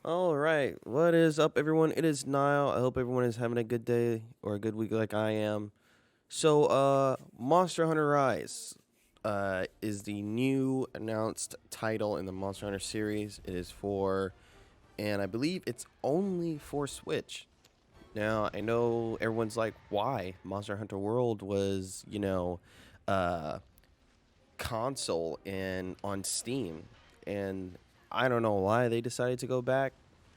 All right. What is up, everyone? It is Niall. I hope everyone is having a good day or a good week like I am. Monster Hunter Rise is the new announced title in the Monster Hunter series. It is for, and I believe it's only for Switch. Now, I know everyone's like, why? Monster Hunter World was, uh, console and on Steam. And I don't know why they decided to go back.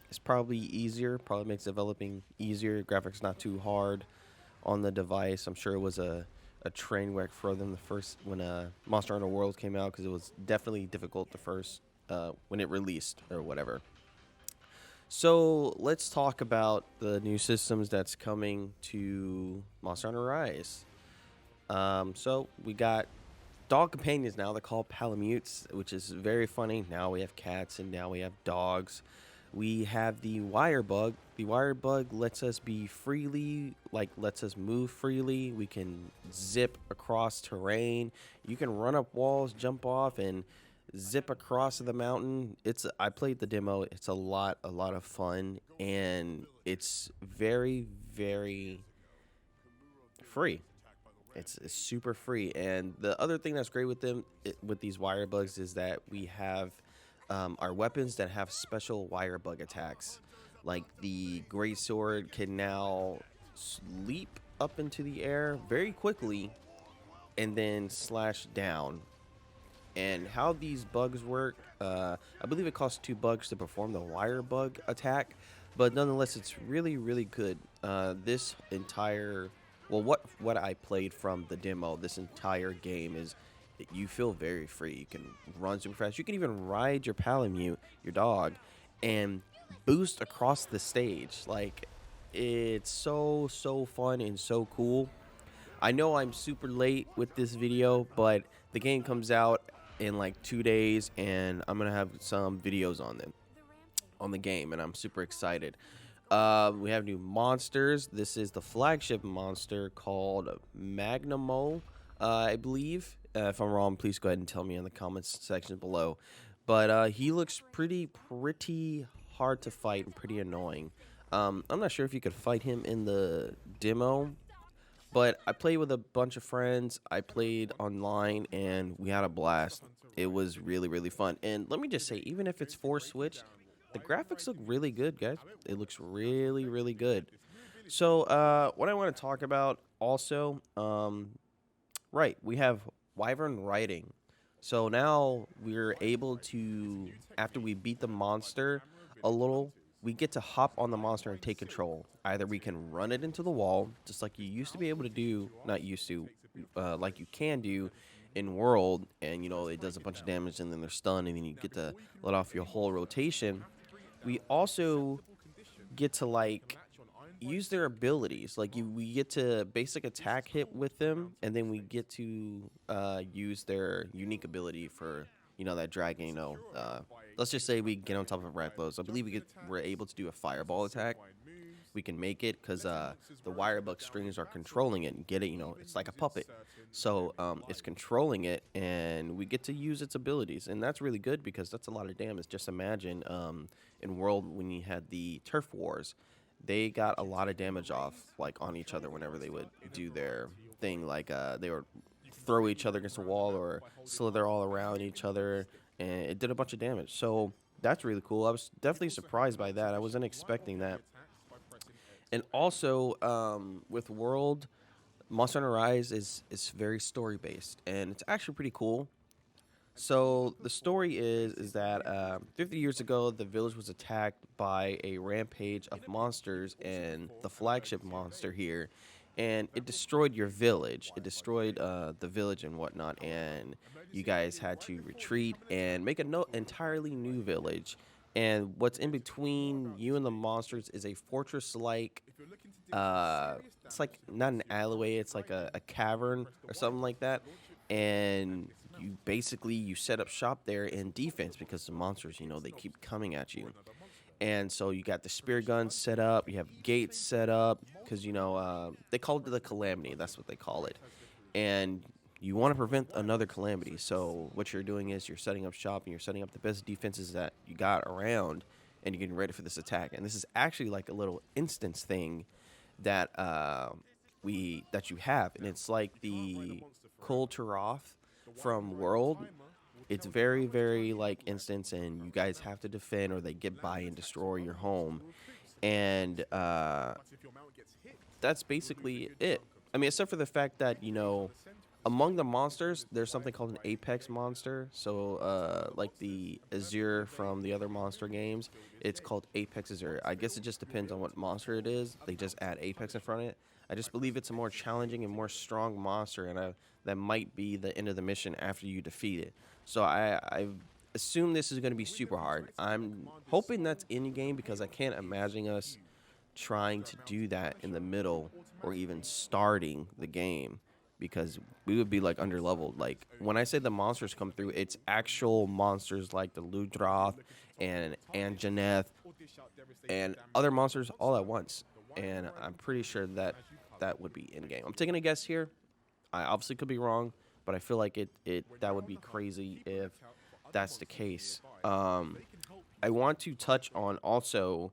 It's probably easier, probably makes developing easier. Graphics not too hard on the device. I'm sure it was a train wreck for them the first when Monster Hunter World came out because it was definitely difficult the first when it released or whatever. So let's talk about the new systems that's coming to Monster Hunter Rise. So we got dog companions now. They're called Palamutes, which is very funny. Now we have cats and now we have dogs. We have the wire bug. The wire bug lets us be freely, like lets us move freely. We can zip across terrain. You can run up walls, jump off, and zip across the mountain. I played the demo. It's a lot of fun, and it's very, very free. It's super free. And the other thing that's great with with these wire bugs is that we have our weapons that have special wire bug attacks. Like the great sword can now leap up into the air very quickly and then slash down. And how these bugs work, I believe it costs 2 bugs to perform the wire bug attack, but nonetheless, it's really, really good. This entire, well, what I played from the demo, this entire game is you feel very free. You can run super fast. You can even ride your Palamute, your dog, and boost across the stage. Like, it's so fun and so cool. I know I'm super late with this video, but the game comes out in like 2 days, and I'm gonna have some videos on the game, and I'm super excited. We have new monsters. This is the flagship monster called Magnamole, I believe. If I'm wrong, please go ahead and tell me in the comments section below. But he looks pretty hard to fight and pretty annoying. I'm not sure if you could fight him in the demo, but I played with a bunch of friends. I played online and we had a blast. It was really fun. And let me just say, even if it's for Switch, the graphics look really good, guys. It looks really good. So, what I want to talk about also, right, we have wyvern riding. So now we're able to, after we beat the monster a little, we get to hop on the monster and take control. Either we can run it into the wall, just like you used to be able to do, not used to, like you can do in World, and it does a bunch of damage, and then they're stunned, and then you get to let off your whole rotation. We also get to like use their abilities. We get to basic attack hit with them, and then we get to use their unique ability for that dragon. Let's just say we get on top of Rakdos. I believe we're able to do a fireball attack. We can make it because the wire bug strings are controlling it and get it. It's like a puppet, so it's controlling it, and we get to use its abilities, and that's really good because that's a lot of damage. Just imagine in World when you had the turf wars, they got a lot of damage off like on each other whenever they would do their thing. Like they would throw each other against the wall or slither all around each other, and it did a bunch of damage. So that's really cool. I was definitely surprised by that. I wasn't expecting that. And also, with World, Monster Hunter Rise is very story based, and it's actually pretty cool. So the story is that 50 years ago, the village was attacked by a rampage of monsters, and the flagship monster here, and it destroyed your village. It destroyed the village and whatnot, and you guys had to retreat and make a no entirely new village. And what's in between you and the monsters is a fortress-like. It's like not an alleyway. It's like a cavern or something like that, and you set up shop there in defense because the monsters, they keep coming at you. And so you got the spear guns set up, you have gates set up because they call it the calamity. That's what they call it, and you want to prevent another calamity. So what you're doing is you're setting up shop and you're setting up the best defenses that you got around, and you're getting ready for this attack. And this is actually like a little instance thing that that you have, and it's like the Kulturoth from World. It's very, very like instance, and you guys have to defend, or they get by and destroy your home. And that's basically it. I mean, except for the fact that, among the monsters, there's something called an apex monster. So, like the Azure from the other monster games, it's called Apex Azure. I guess it just depends on what monster it is. They just add apex in front of it. I just believe it's a more challenging and more strong monster, and that might be the end of the mission after you defeat it. So I assume this is going to be super hard. I'm hoping that's in game, because I can't imagine us trying to do that in the middle or even starting the game, because we would be like under leveled. Like when I say the monsters come through, it's actual monsters like the Ludroth and Anjaneth and other monsters all at once. And I'm pretty sure that that would be in game. I'm taking a guess here. I obviously could be wrong, but I feel like that would be crazy if that's the case. I want to touch on also,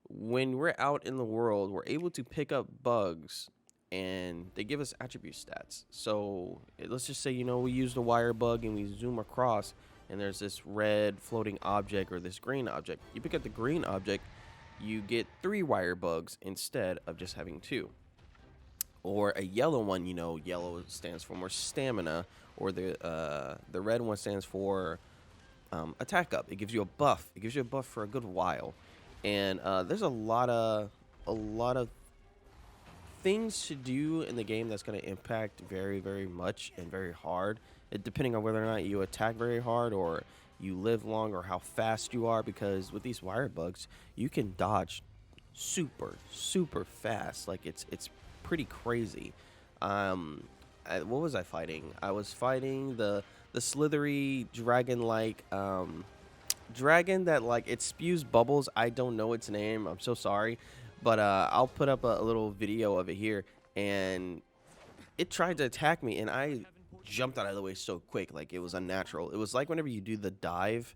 when we're out in the world, we're able to pick up bugs, and they give us attribute stats. So let's just say, we use the wire bug and we zoom across, and there's this red floating object or this green object. You pick up the green object, you get 3 wire bugs instead of just having 2. Or a yellow one, yellow stands for more stamina, or the red one stands for attack up. It gives you a buff. It gives you a buff for a good while. And there's a lot of things to do in the game that's going to impact very, very much and very hard, depending on whether or not you attack very hard or you live long or how fast you are. Because with these wire bugs, you can dodge super fast. Like it's pretty crazy. What was I fighting? I was fighting the slithery dragon like dragon that like it spews bubbles. I don't know its name. I'm so sorry, but I'll put up a little video of it here. And it tried to attack me, and I jumped out of the way so quick, like it was unnatural. It was like whenever you do the dive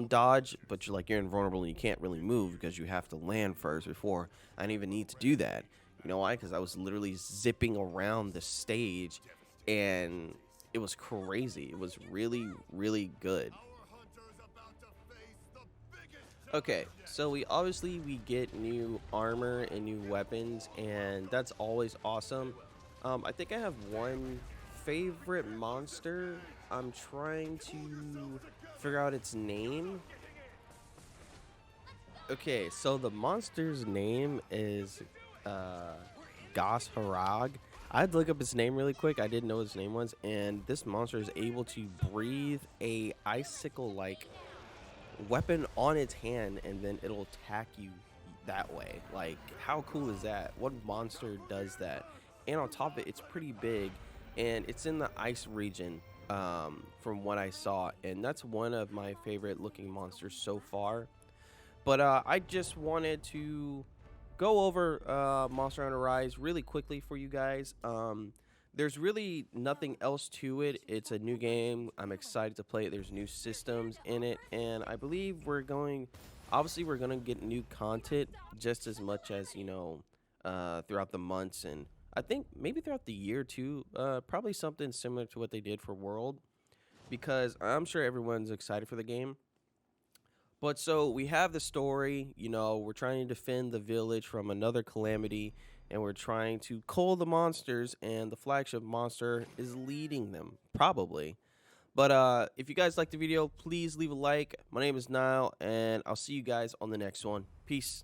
dodge, but you're invulnerable and you can't really move because you have to land first before I didn't even need to do that. You know why? Because I was literally zipping around the stage, and it was crazy. It was really, really good. Okay, so we get new armor and new weapons, and that's always awesome. I think I have one favorite monster. I'm trying to figure out its name. Okay, so the monster's name is Gas Harag. I had to look up his name really quick. I didn't know what his name was, and this monster is able to breathe a icicle-like weapon on its hand, and then it'll attack you that way. Like, how cool is that? What monster does that? And on top of it, it's pretty big, and it's in the ice region, from what I saw, and that's one of my favorite looking monsters so far. But I just wanted to go over Monster Hunter Rise really quickly for you guys. There's really nothing else to it. It's a new game. I'm excited to play it. There's new systems in it, and I believe we're going to get new content just as much as, throughout the months, and I think maybe throughout the year too. Probably something similar to what they did for World, because I'm sure everyone's excited for the game. But so we have the story, we're trying to defend the village from another calamity, and we're trying to cull the monsters, and the flagship monster is leading them, probably. But if you guys liked the video, please leave a like. My name is Niall, and I'll see you guys on the next one. Peace.